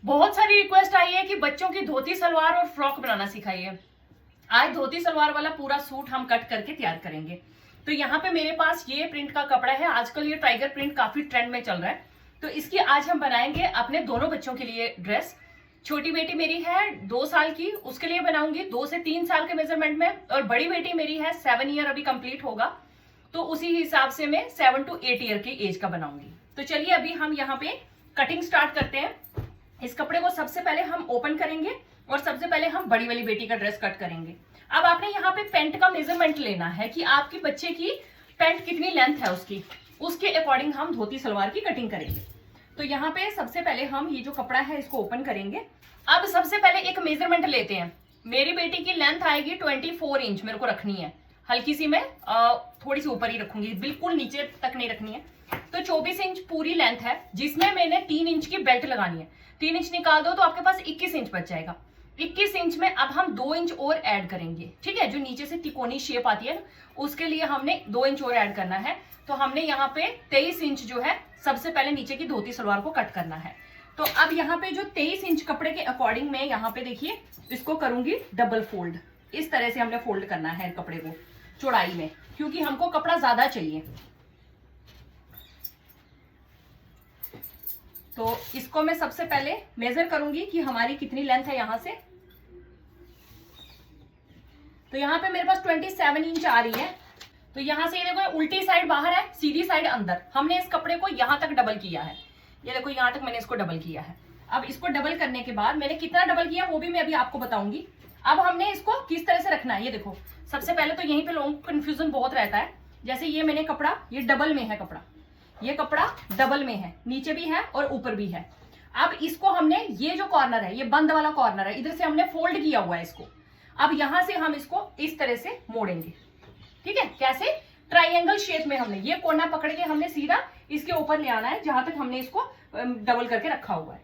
बहुत सारी रिक्वेस्ट आई है कि बच्चों की धोती सलवार और फ्रॉक बनाना सिखाइए। आज धोती सलवार वाला पूरा सूट हम कट करके तैयार करेंगे। तो यहाँ पे मेरे पास ये प्रिंट का कपड़ा है। आजकल ये टाइगर प्रिंट काफी ट्रेंड में चल रहा है, तो इसकी आज हम बनाएंगे अपने दोनों बच्चों के लिए ड्रेस। छोटी बेटी मेरी है 2 साल की, उसके लिए बनाऊंगी 2 से 3 साल के मेजरमेंट में, और बड़ी बेटी मेरी है 7 ईयर अभी कंप्लीट होगा, तो उसी हिसाब से मैं 7 to 8 ईयर की एज का बनाऊंगी। तो चलिए अभी हम यहाँ पे कटिंग स्टार्ट करते हैं। इस कपड़े को सबसे पहले हम ओपन करेंगे और सबसे पहले हम बड़ी वाली बेटी का ड्रेस कट करेंगे। अब आपने यहाँ पे पैंट का मेजरमेंट लेना है कि आपके बच्चे की पैंट कितनी लेंथ है उसके अकॉर्डिंग हम धोती सलवार की कटिंग करेंगे। तो यहाँ पे सबसे पहले हम ये जो कपड़ा है इसको ओपन करेंगे। अब सबसे पहले एक मेजरमेंट लेते हैं। मेरी बेटी की लेंथ आएगी 24 इंच मेरे को रखनी है। हल्की सी मैं थोड़ी सी ऊपर ही रखूंगी, बिल्कुल नीचे तक नहीं रखनी है। तो 24 इंच पूरी लेंथ है, जिसमें मैंने 3 इंच की बेल्ट लगानी है। 3 इंच निकाल दो तो आपके पास 21 इंच बच जाएगा। 21 इंच में अब हम 2 इंच और ऐड करेंगे, ठीक है। जो नीचे से तिकोनी शेप आती है उसके लिए हमने 2 इंच और ऐड करना है। तो हमने यहाँ पे 23 इंच जो है सबसे पहले नीचे की धोती सलवार को कट करना है। तो अब यहाँ पे जो 23 इंच कपड़े के अकॉर्डिंग में यहाँ पे देखिए इसको करूंगी डबल फोल्ड। इस तरह से हमने फोल्ड करना है कपड़े को चौड़ाई में, क्योंकि हमको कपड़ा ज्यादा चाहिए। तो इसको मैं सबसे पहले मेजर करूंगी कि हमारी कितनी लेंथ है यहां से। तो यहाँ पे मेरे पास 27 इंच आ रही है। तो यहां से ये देखो उल्टी साइड बाहर है, सीधी साइड अंदर। हमने इस कपड़े को यहां तक डबल किया है। ये देखो यहां तक मैंने इसको डबल किया है। अब इसको डबल करने के बाद मैंने कितना डबल किया वो भी मैं अभी आपको बताऊंगी। अब हमने इसको किस तरह से रखना है ये देखो। सबसे पहले तो यहीं पे लोगों को कंफ्यूजन बहुत रहता है। जैसे ये मैंने कपड़ा, ये डबल में है कपड़ा, ये कपड़ा डबल में है, नीचे भी है और ऊपर भी है। अब इसको हमने ये जो कॉर्नर है, ये बंद वाला कॉर्नर है, इधर से हमने फोल्ड किया हुआ है इसको। अब यहां से हम इसको इस तरह से मोड़ेंगे, ठीक है। कैसे? ट्राइंगल शेप में हमने ये कोना पकड़ के हमने सीधा इसके ऊपर ले आना है जहां तक हमने इसको डबल करके रखा हुआ है।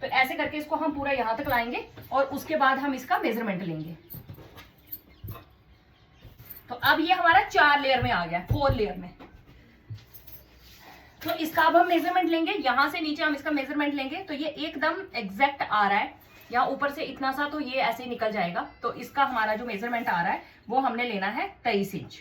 तो ऐसे करके इसको हम पूरा यहां तक लाएंगे और उसके बाद हम इसका मेजरमेंट लेंगे। तो अब ये हमारा 4 लेयर में आ गया, 4 लेयर में। तो इसका अब हम मेजरमेंट लेंगे, यहां से नीचे हम इसका मेजरमेंट लेंगे। तो ये एकदम एग्जैक्ट आ रहा है, यहाँ ऊपर से इतना सा, तो ये ऐसे ही निकल जाएगा। तो इसका हमारा जो मेजरमेंट आ रहा है वो हमने लेना है 23 इंच,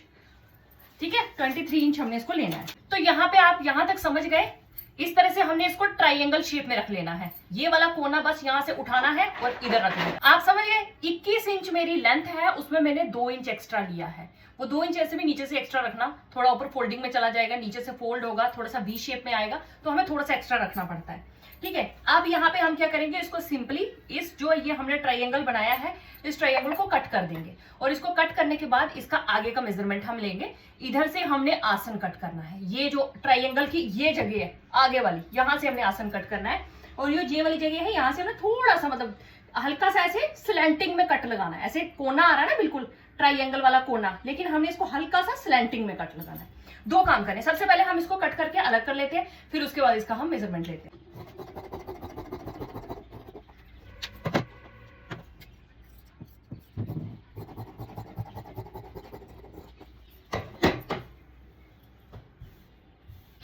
ठीक है। 23 इंच हमने इसको लेना है। तो यहाँ पे आप यहां तक समझ गए। इस तरह से हमने इसको ट्राइंगल शेप में रख लेना है। ये वाला कोना बस यहाँ से उठाना है और इधर रख लेना। आप समझ गए। 21 इंच मेरी लेंथ है, उसमें मैंने 2 इंच एक्स्ट्रा लिया है। वो 2 इंच ऐसे भी नीचे से एक्स्ट्रा रखना, थोड़ा ऊपर फोल्डिंग में चला जाएगा, नीचे से फोल्ड होगा, थोड़ा सा वी शेप में आएगा, तो हमें थोड़ा सा एक्स्ट्रा रखना पड़ता है, ठीक है। अब यहाँ पे हम क्या करेंगे, इसको सिंपली इस जो ये हमने ट्राइंगल बनाया है इस ट्राइंगल को कट कर देंगे। और इसको कट करने के बाद इसका आगे का मेजरमेंट हम लेंगे। इधर से हमने आसन कट करना है। ये जो ट्राइंगल की ये जगह है आगे वाली, यहां से हमने आसन कट करना है। और ये वाली जगह है, यहां से हमें थोड़ा सा मतलब हल्का सा ऐसे स्लैंटिंग में कट लगाना है। ऐसे कोना आ रहा है ना बिल्कुल ट्राइंगल वाला कोना, लेकिन हमने इसको हल्का सा स्लैंटिंग में कट लगाना है। 2 काम करें, सबसे पहले हम इसको कट करके अलग कर लेते हैं, फिर उसके बाद इसका हम मेजरमेंट लेते हैं।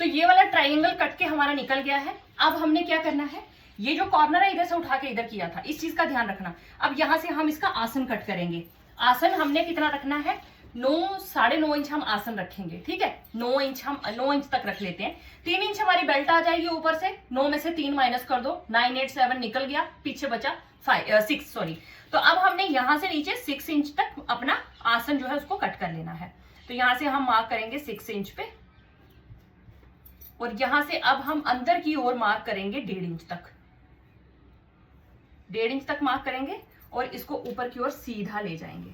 तो ये वाला ट्राइंगल कट के हमारा निकल गया है। अब हमने क्या करना है, ये जो कॉर्नर है इधर से उठा के इधर किया था, इस चीज का ध्यान रखना। अब यहां से हम इसका आसन कट करेंगे। आसन हमने कितना रखना है, 9 साढ़े 9 इंच हम आसन रखेंगे, ठीक है। 9 इंच हम 9 इंच तक रख लेते हैं। 3 इंच हमारी बेल्ट आ जाएगी ऊपर से, 9 में से 3 माइनस कर दो, 9 8 7 निकल गया, पीछे बचा 6 सॉरी। तो अब हमने यहां से नीचे 6 इंच तक अपना आसन जो है उसको कट कर लेना है। तो यहां से हम मार्क करेंगे 6 इंच पे, और यहां से अब हम अंदर की ओर मार्क करेंगे 1.5 इंच तक। 1.5 इंच तक मार्क करेंगे और इसको ऊपर की ओर सीधा ले जाएंगे,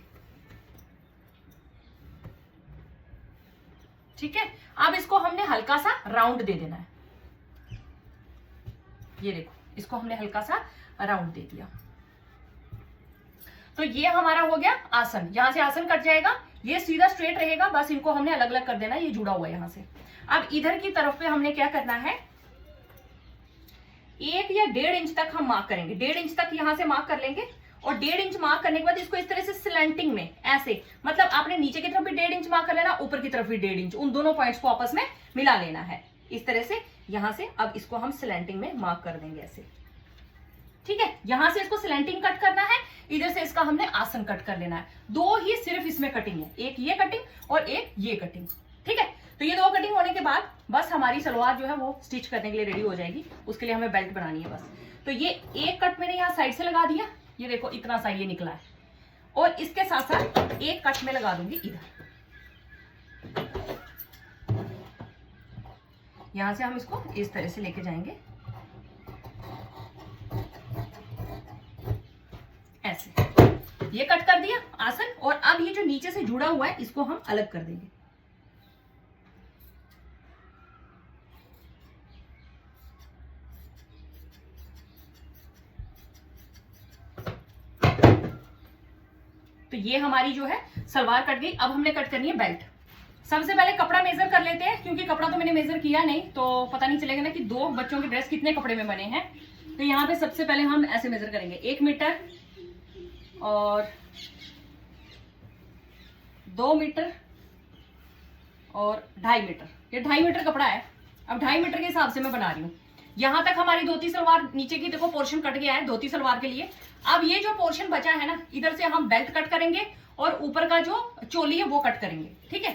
ठीक है। अब इसको हमने हल्का सा राउंड दे देना है। ये देखो इसको हमने हल्का सा राउंड दे दिया। तो ये हमारा हो गया आसन। यहां से आसन कट जाएगा, ये सीधा स्ट्रेट रहेगा, बस इनको हमने अलग अलग कर देना, ये जुड़ा हुआ है यहां से। अब इधर की तरफ पे हमने क्या करना है, 1 या 1.5 इंच तक हम मार्क करेंगे। 1.5 इंच तक यहां से मार्क कर लेंगे और 1.5 इंच मार्क करने के बाद इसको इस तरह से स्लैंटिंग में ऐसे, मतलब आपने नीचे की तरफ भी 1.5 इंच मार्क कर लेना, ऊपर की तरफ भी 1.5 इंच, उन दोनों पॉइंट्स को आपस में मिला लेना है इस तरह से। यहां से अब इसको हम स्लैंटिंग में मार्क कर देंगे ऐसे, ठीक है, यहां से इसको स्लैंटिंग कट करना है, इधर से इसका हमने आसन कट कर लेना है। दो ही सिर्फ इसमें कटिंग है, एक ये कटिंग और एक ये कटिंग, ठीक है। तो ये दो कटिंग होने के बाद बस हमारी सलवार जो है वो स्टिच करने के लिए रेडी हो जाएगी। उसके लिए हमें बेल्ट बनानी है बस। तो ये एक कट मैंने यहाँ साइड से लगा दिया, ये देखो इतना सा ये निकला है, और इसके साथ साथ एक कट में लगा दूंगी इधर। यहां से हम इसको इस तरह से लेके जाएंगे ऐसे, ये कट कर दिया आसन। और अब ये जो नीचे से जुड़ा हुआ है इसको हम अलग कर देंगे। तो ये हमारी जो है सलवार कट गई। अब हमने कट करनी है बेल्ट। सबसे पहले कपड़ा मेजर कर लेते हैं, क्योंकि कपड़ा तो मैंने मेजर किया नहीं तो पता नहीं चलेगा ना कि दो बच्चों की ड्रेस कितने कपड़े में बने हैं। तो यहाँ पे सबसे पहले हम ऐसे मेजर करेंगे 1 मीटर और 2 मीटर और 2.5 मीटर। ये 2.5 मीटर कपड़ा है। अब 2.5 मीटर के हिसाब से मैं बना रही हूँ। यहां तक हमारी धोती सलवार नीचे की देखो पोर्शन कट गया है धोती सलवार के लिए। अब ये जो पोर्शन बचा है ना, इधर से हम बेल्ट कट करेंगे और ऊपर का जो चोली है वो कट करेंगे, ठीक है।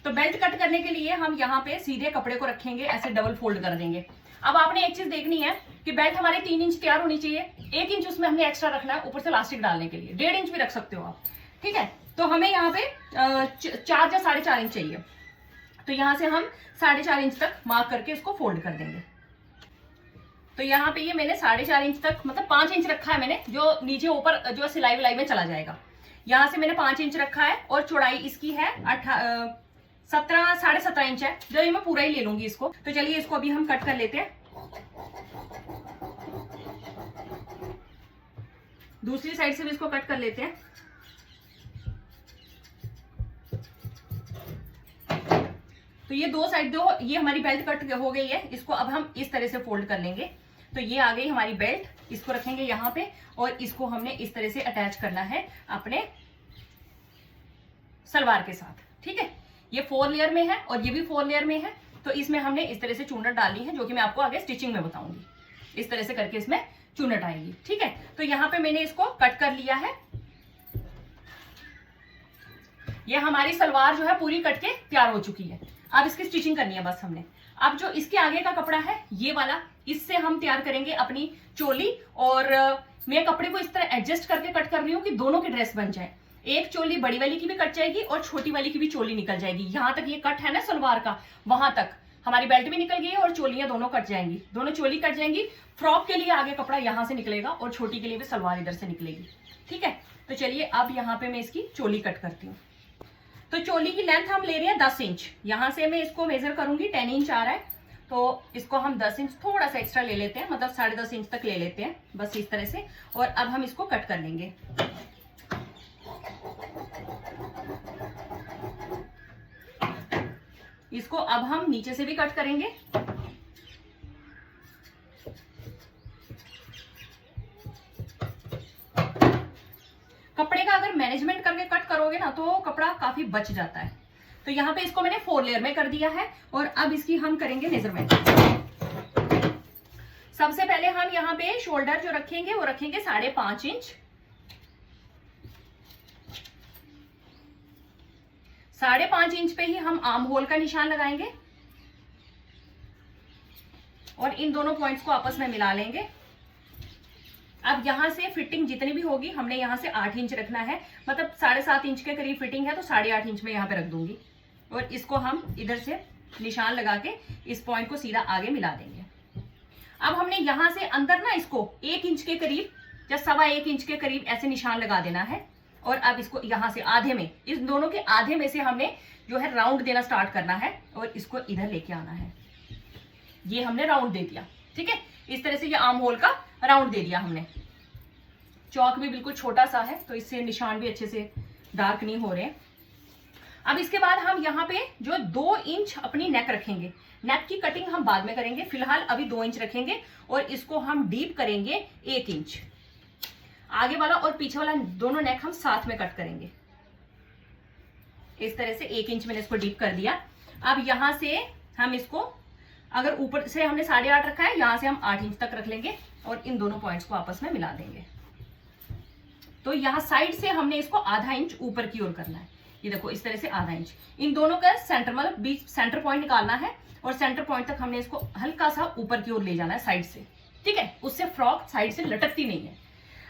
तो बेल्ट कट करने के लिए हम यहाँ पे सीधे कपड़े को रखेंगे, ऐसे डबल फोल्ड कर देंगे। अब आपने एक चीज देखनी है कि बेल्ट हमारे 3 इंच तैयार होनी चाहिए, 1 इंच उसमें हमने एक्स्ट्रा रखना है ऊपर से इलास्टिक डालने के लिए। 1.5 इंच भी रख सकते हो आप, ठीक है। तो हमें यहाँ पे 4 या 4.5 इंच चाहिए। तो यहाँ से हम 4.5 इंच तक मार्क करके इसको फोल्ड कर देंगे। तो यहाँ पे ये मैंने 4.5 इंच तक, मतलब 5 इंच रखा है मैंने, जो नीचे ऊपर जो सिलाई विलाई में चला जाएगा। यहाँ से मैंने 5 इंच रखा है और चौड़ाई इसकी है 17.5 इंच है, जो ये मैं पूरा ही ले लूंगी इसको। तो चलिए इसको अभी हम कट कर लेते हैं। दूसरी साइड से भी इसको कट कर लेते हैं। तो ये दो साइड ये हमारी बेल्ट कट हो गई है। इसको अब हम इस तरह से फोल्ड कर लेंगे। तो ये आ गई हमारी बेल्ट, इसको रखेंगे यहाँ पे और इसको हमने इस तरह से अटैच करना है अपने सलवार के साथ, ठीक है। ये 4 लेयर में है और ये भी 4 लेयर में है। तो इसमें हमने इस तरह से चूनट डालनी है, जो कि मैं आपको आगे स्टिचिंग में बताऊंगी। इस तरह से करके इसमें चूनट आएगी, ठीक है। तो यहाँ पे मैंने इसको कट कर लिया है। ये हमारी सलवार जो है पूरी कट के तैयार हो चुकी है। अब इसकी स्टिचिंग करनी है बस हमने। अब जो इसके आगे का कपड़ा है ये वाला, इससे हम तैयार करेंगे अपनी चोली। और मैं कपड़े को इस तरह एडजस्ट करके कट कर रही हूँ कि दोनों की ड्रेस बन जाए। एक चोली बड़ी वाली की भी कट जाएगी और छोटी वाली की भी चोली निकल जाएगी। यहां तक ये कट है ना सलवार का, वहां तक हमारी बेल्ट भी निकल गई है और चोलियां दोनों कट जाएंगी, दोनों चोली कट जाएंगी। फ्रॉक के लिए आगे कपड़ा यहां से निकलेगा और छोटी के लिए भी सलवार इधर से निकलेगी, ठीक है। तो चलिए अब यहाँ पे मैं इसकी चोली कट करती हूँ। तो चोली की लेंथ हम ले रहे हैं 10 इंच। यहां से मैं इसको मेजर करूंगी, 10 इंच आ रहा है। तो इसको हम 10 इंच थोड़ा सा एक्स्ट्रा ले लेते हैं, मतलब 10.5 इंच तक ले लेते हैं बस इस तरह से। और अब हम इसको कट कर लेंगे। इसको अब हम नीचे से भी कट करेंगे। कपड़े का अगर मैनेजमेंट करके कट करोगे ना तो कपड़ा काफी बच जाता है। तो यहाँ पे इसको मैंने 4 लेयर में कर दिया है और अब इसकी हम करेंगे मेजरमेंट। सबसे पहले हम यहाँ पे शोल्डर जो रखेंगे वो रखेंगे 5.5 इंच। 5.5 इंच पे ही हम आर्म होल का निशान लगाएंगे और इन दोनों पॉइंट्स को आपस में मिला लेंगे। अब यहां से फिटिंग जितनी भी होगी हमने यहां से 8 इंच रखना है, मतलब 7.5 इंच के करीब फिटिंग है तो 8.5 इंच में यहां पे रख दूंगी। और इसको हम इधर से निशान लगा के इस पॉइंट को सीधा आगे मिला देंगे। अब हमने यहां से अंदर ना इसको 1 इंच के करीब या 1.25 इंच के करीब ऐसे निशान लगा देना है। और अब इसको यहां से आधे में, इस दोनों के आधे में से हमने जो है राउंड देना स्टार्ट करना है और इसको इधर लेके आना है। ये हमने राउंड दे दिया, ठीक है। इस तरह से ये आर्म होल का राउंड दे दिया हमने। चौक भी बिल्कुल छोटा सा है तो इससे निशान भी अच्छे से डार्क नहीं हो रहे। अब इसके बाद हम यहाँ पे जो 2 इंच अपनी नेक रखेंगे। नेक की कटिंग हम बाद में करेंगे, फिलहाल अभी 2 इंच रखेंगे और इसको हम डीप करेंगे 1 इंच। आगे वाला और पीछे वाला दोनों नेक हम साथ में कट करेंगे। इस तरह से 1 इंच मैंने इसको डीप कर दिया। अब यहां से हम इसको अगर ऊपर से हमने 8.5 रखा है, यहां से हम 8 इंच तक रख लेंगे और इन दोनों पॉइंट्स को आपस में मिला देंगे। तो यहाँ साइड से हमने इसको आधा इंच ऊपर की ओर करना है। ये देखो इस तरह से आधा इंच, इन दोनों का सेंटर मतलब बीच सेंटर पॉइंट निकालना है और सेंटर पॉइंट तक हमने इसको हल्का सा ऊपर की ओर ले जाना है साइड से, ठीक है, उससे फ्रॉक साइड से लटकती नहीं है।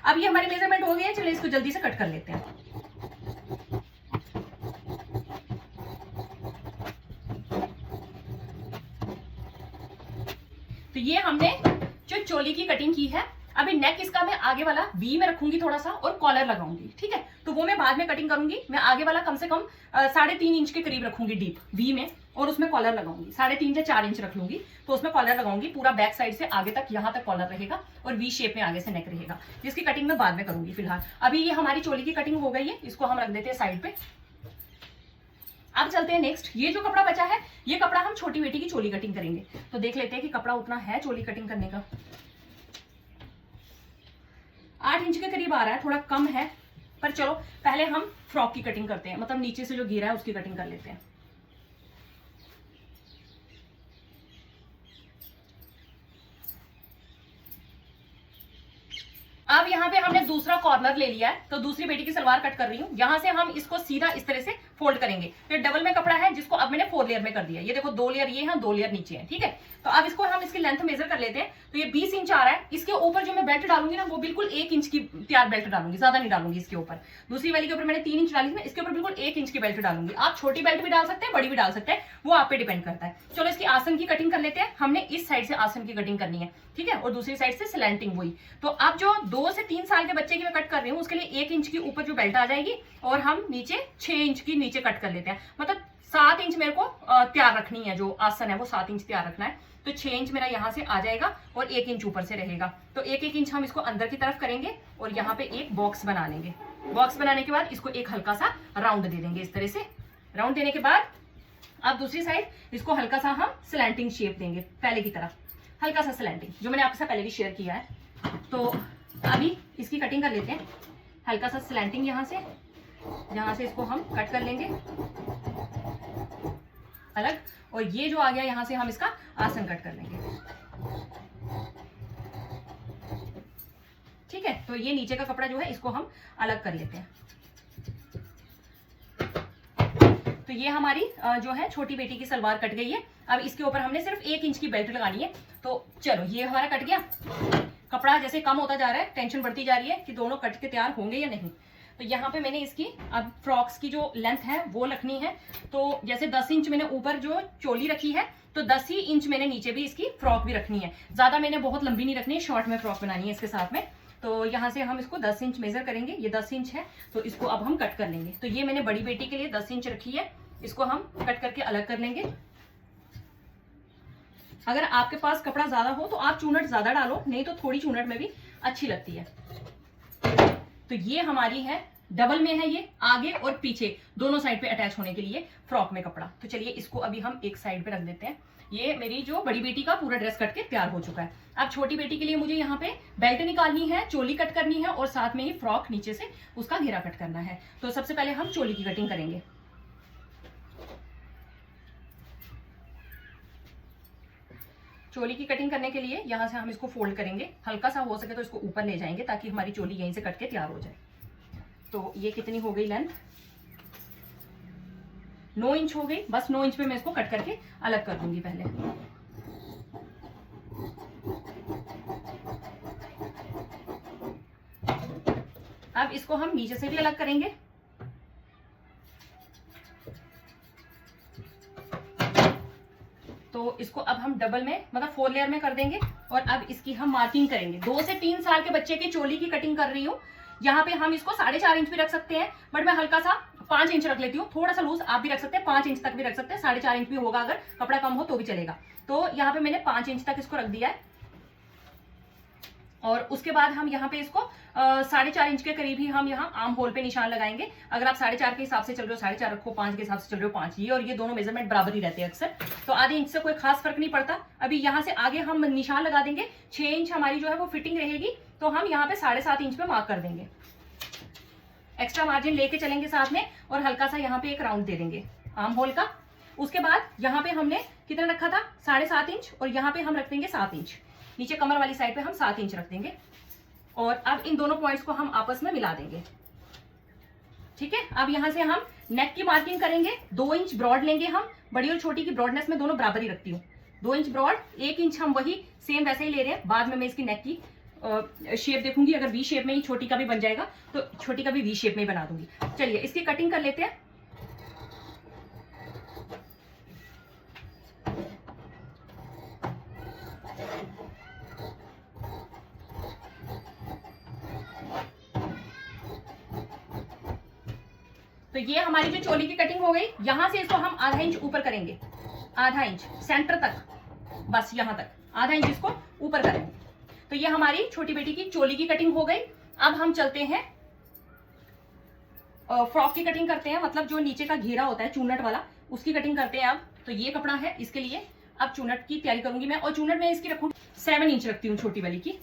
अब ये हमारी मेजरमेंट हो गई है, चलिए इसको जल्दी से कट कर लेते हैं। तो ये हमने जो चोली की कटिंग की है। अभी नेक इसका मैं आगे वाला वी में रखूंगी थोड़ा सा और कॉलर लगाऊंगी, ठीक है, तो वो मैं बाद में कटिंग करूंगी। मैं आगे वाला कम से कम 3.5 इंच के करीब रखूंगी डीप वी में और उसमें कॉलर लगाऊंगी 3.5 से 4 इंच रख लूंगी, तो उसमें कॉलर लगाऊंगी पूरा बैक साइड से आगे तक, यहाँ तक कॉलर रहेगा और वी शेप में आगे से नेक रहेगा, जिसकी कटिंग मैं बाद में करूंगी। फिलहाल अभी ये हमारी चोली की कटिंग हो गई है, इसको हम रख देते हैं साइड पे। अब चलते हैं नेक्स्ट। ये जो कपड़ा बचा है, ये कपड़ा हम छोटी बेटी की चोली कटिंग करेंगे। तो देख लेते हैं कि कपड़ा उतना है चोली कटिंग करने का। 8 इंच के करीब आ रहा है, थोड़ा कम है, पर चलो पहले हम फ्रॉक की कटिंग करते हैं, मतलब नीचे से जो घेरा है उसकी कटिंग कर लेते हैं। अब यहाँ पे हमने दूसरा कॉर्नर ले लिया है, तो दूसरी बेटी की सलवार कट कर रही हूँ। यहाँ से हम इसको सीधा इस तरह से फोल्ड करेंगे। तो डबल में कपड़ा है जिसको अब मैंने 4 लेयर में कर दिया। ये देखो 2 लेयर ये है, 2 लेयर नीचे है, ठीक है। तो अब इसको हम इसकी लेंथ मेजर कर लेते हैं। तो ये 20 इंच आ रहा है। इसके ऊपर जो मैं बेल्ट डालूंगी ना, वो बिल्कुल 1 इंच की तैयार बेल्ट डालूंगी, ज्यादा नहीं डालूंगी इसके ऊपर। दूसरी वाली के ऊपर मैंने 3 इंच डाली थी, इसके ऊपर बिल्कुल 1 इंच की बेल्ट डालूंगी। आप छोटी बेल्ट भी डाल सकते हैं, बड़ी भी डाल सकते हैं, वो आप पे डिपेंड करता है। चलो इसकी आसन की कटिंग कर लेते हैं। हमने इस साइड से आसन की कटिंग करनी है, ठीक है, और दूसरी साइड से स्लैंटिंग वही। तो अब जो 2 से 3 साल के बच्चे की मैं कट कर रही हूँ, उसके लिए 1 इंच की ऊपर जो बेल्ट आ जाएगी और हम नीचे 6 इंच की नीचे कट कर लेते हैं। मतलब 7 इंच मेरे को तैयार रखनी है, जो आसन है वो 7 इंच तैयार रखना है। तो 6 इंच मेरा यहाँ से आ जाएगा और 1 इंच ऊपर से रहेगा। तो 1-1 इंच हम इसको अंदर की तरफ करेंगे और यहाँ पे एक बॉक्स बना लेंगे। बॉक्स बनाने के बाद इसको एक हल्का सा राउंड दे देंगे, इस तरह से। राउंड देने के बाद अब दूसरी साइड इसको हल्का सा हम स्लैंटिंग शेप देंगे, पहले की तरफ हल्का सा स्लैंटिंग, जो मैंने आपके साथ पहले भी शेयर किया है। तो अभी इसकी कटिंग कर लेते हैं। हल्का सा स्लैंटिंग यहाँ से इसको हम कट कर लेंगे अलग, और ये जो आ गया यहाँ से हम इसका आसन कट कर लेंगे, ठीक है। तो ये नीचे का कपड़ा जो है इसको हम अलग कर लेते हैं। तो ये हमारी जो है छोटी बेटी की सलवार कट गई है। अब इसके ऊपर हमने सिर्फ 1 इंच की बेल्ट लगानी है। तो चलो ये हमारा कट गया। कपड़ा जैसे कम होता जा रहा है, टेंशन बढ़ती जा रही है कि दोनों कट के तैयार होंगे या नहीं। तो यहाँ पे मैंने इसकी अब फ्रॉक्स की जो लेंथ है वो रखनी है। तो जैसे 10 इंच मैंने ऊपर जो चोली रखी है, तो 10 ही इंच मैंने नीचे भी इसकी फ्रॉक भी रखनी है। ज्यादा मैंने बहुत लंबी नहीं रखनी है, शॉर्ट में फ्रॉक बनानी है इसके साथ में। तो यहाँ से हम इसको 10 इंच मेजर करेंगे। ये 10 इंच है, तो इसको अब हम कट कर लेंगे। तो ये मैंने बड़ी बेटी के लिए 10 इंच रखी है, इसको हम कट करके अलग कर लेंगे। अगर आपके पास कपड़ा ज्यादा हो तो आप चूनट ज्यादा डालो, नहीं तो थोड़ी चूनट में भी अच्छी लगती है। तो ये हमारी है, डबल में है, ये आगे और पीछे दोनों साइड पे अटैच होने के लिए फ्रॉक में कपड़ा। तो चलिए इसको अभी हम एक साइड पे रख देते हैं। ये मेरी जो बड़ी बेटी का पूरा ड्रेस कट के तैयार हो चुका है। अब छोटी बेटी के लिए मुझे यहाँ पे बेल्ट निकालनी है, चोली कट करनी है और साथ में ही फ्रॉक नीचे से उसका घेरा कट करना है। तो सबसे पहले हम चोली की कटिंग करेंगे। चोली की कटिंग करने के लिए यहाँ से हम इसको फोल्ड करेंगे, हल्का सा हो सके तो इसको ऊपर ले जाएंगे ताकि हमारी चोली यहीं से कट के तैयार हो जाए। तो ये कितनी हो गई लेंथ, 9 इंच हो गई। बस 9 इंच पे मैं इसको कट करके अलग कर दूंगी पहले। अब इसको हम नीचे से भी अलग करेंगे। तो इसको अब हम डबल में मतलब 4 लेयर में कर देंगे और अब इसकी हम मार्किंग करेंगे। 2 से 3 साल के बच्चे की चोली की कटिंग कर रही हूँ। यहाँ पे हम इसको 4.5 इंच भी रख सकते हैं, बट मैं हल्का सा 5 इंच रख लेती हूँ। थोड़ा सा लूज आप भी रख सकते हैं, 5 इंच तक भी रख सकते हैं, 4.5 इंच भी होगा, अगर कपड़ा कम हो तो भी चलेगा। तो यहाँ पे मैंने 5 इंच तक इसको रख दिया है और उसके बाद हम यहाँ पे इसको 4.5 इंच के करीब ही हम यहाँ आर्म होल पे निशान लगाएंगे। अगर आप 4.5 के हिसाब से चल रहे हो 4.5 रखो, 5 के हिसाब से चल रहे हो 5। ये और ये दोनों मेजरमेंट बराबर ही रहते हैं अक्सर, तो आधे इंच से कोई खास फर्क नहीं पड़ता। अभी यहाँ से आगे हम निशान लगा देंगे। 6 इंच हमारी जो है वो फिटिंग रहेगी, तो हम यहाँ पे 7.5 इंच पे मार्क कर देंगे। एक्स्ट्रा मार्जिन लेके चलेंगे साथ में और हल्का सा यहाँ पे एक राउंड दे देंगे आर्म होल का। उसके बाद यहाँ पे हमने कितना रखा था, 7.5 इंच, और यहाँ पे हम रख देंगे 7 इंच, नीचे कमर वाली साइड पे हम 7 इंच रख देंगे। और अब इन दोनों पॉइंट्स को हम आपस में मिला देंगे। ठीक है, अब यहाँ से हम नेक की मार्किंग करेंगे। 2 इंच ब्रॉड लेंगे हम, बड़ी और छोटी की ब्रॉडनेस में दोनों बराबर ही रखती हूँ। 2 इंच ब्रॉड, 1 इंच हम वही सेम वैसे ही ले रहे हैं। बाद में मैं इसकी नेक की शेप देखूंगी, अगर वी शेप में ही छोटी का भी बन जाएगा तो छोटी का भी वी शेप में ही बना दूंगी। चलिए इसकी कटिंग कर लेते हैं। तो ये हमारी जो चोली की कटिंग हो गई, यहां से इसको हम आधा इंच ऊपर करेंगे, आधा इंच सेंटर तक, बस यहां तक आधा इंच इसको ऊपर करेंगे। तो ये हमारी छोटी बेटी की चोली की कटिंग हो गई। अब हम चलते हैं फ्रॉक की कटिंग करते हैं, मतलब जो नीचे का घेरा होता है चूनट वाला, उसकी कटिंग करते हैं। अब तो ये कपड़ा है, इसके लिए अब चूनट की तैयारी करूंगी मैं। और चूनट में इसकी रखूंगी 7 इंच रखती हूँ छोटी वाली की।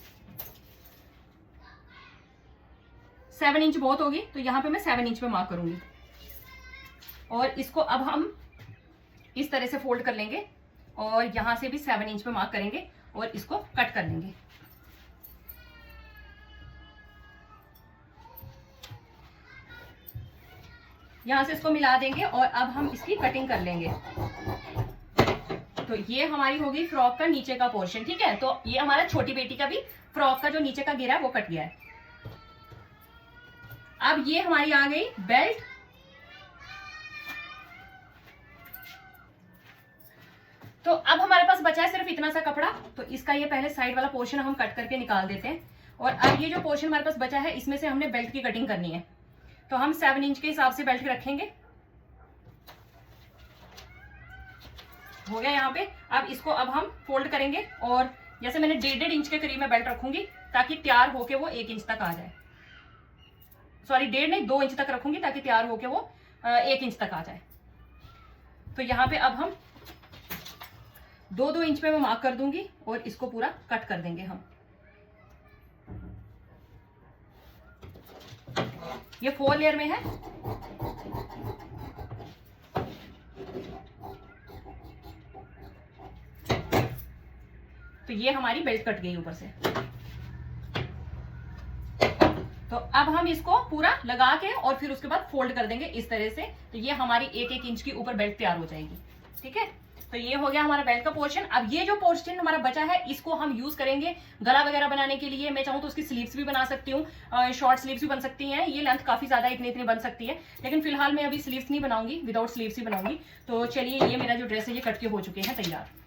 7 इंच बहुत होगी, तो यहाँ पे मैं 7 इंच पे मार्क करूंगी। और इसको अब हम इस तरह से फोल्ड कर लेंगे और यहां से भी 7 इंच पे मार्क करेंगे और इसको कट कर लेंगे। यहां से इसको मिला देंगे और अब हम इसकी कटिंग कर लेंगे। तो ये हमारी होगी फ्रॉक का नीचे का पोर्शन। ठीक है, तो ये हमारा छोटी बेटी का भी फ्रॉक का जो नीचे का घेरा है वो कट गया है। अब ये हमारी आ गई बेल्ट। तो अब हमारे पास बचा है सिर्फ इतना सा कपड़ा, तो इसका ये पहले साइड वाला पोर्शन हम कट करके निकाल देते हैं। और अब ये जो पोर्शन हमारे पास बचा है, इसमें से हमने बेल्ट की कटिंग करनी है। तो हम 7 इंच के हिसाब से बेल्ट रखेंगे। हो गया यहाँ पे। अब इसको अब हम फोल्ड करेंगे और जैसे मैंने 1.5 इंच के करीब में बेल्ट रखूंगी, ताकि तैयार होके वो 1 इंच तक आ जाए। सॉरी 1.5 नहीं, 2 इंच तक रखूंगी ताकि तैयार होके वो 1 इंच तक आ जाए। तो यहाँ पे अब हम 2-2 इंच पे मैं मार्क कर दूंगी और इसको पूरा कट कर देंगे हम। ये 4 लेयर में है। तो ये हमारी बेल्ट कट गई ऊपर से। तो अब हम इसको पूरा लगा के और फिर उसके बाद फोल्ड कर देंगे इस तरह से। तो ये हमारी 1-1 इंच की ऊपर बेल्ट तैयार हो जाएगी। ठीक है, तो ये हो गया हमारा बेल्ट का पोर्शन। अब ये जो पोर्शन हमारा बचा है, इसको हम यूज करेंगे गला वगैरह बनाने के लिए। मैं चाहूँ तो उसकी स्लीव्स भी बना सकती हूँ, शॉर्ट स्लीव्स भी बन सकती हैं। ये लेंथ काफी ज्यादा इतनी बन सकती है, लेकिन फिलहाल मैं अभी स्लीव्स नहीं बनाऊंगी, विदाउट स्लीव्स ही बनाऊंगी। तो चलिए, ये मेरा जो ड्रेस है ये कट के हो चुके हैं तैयार।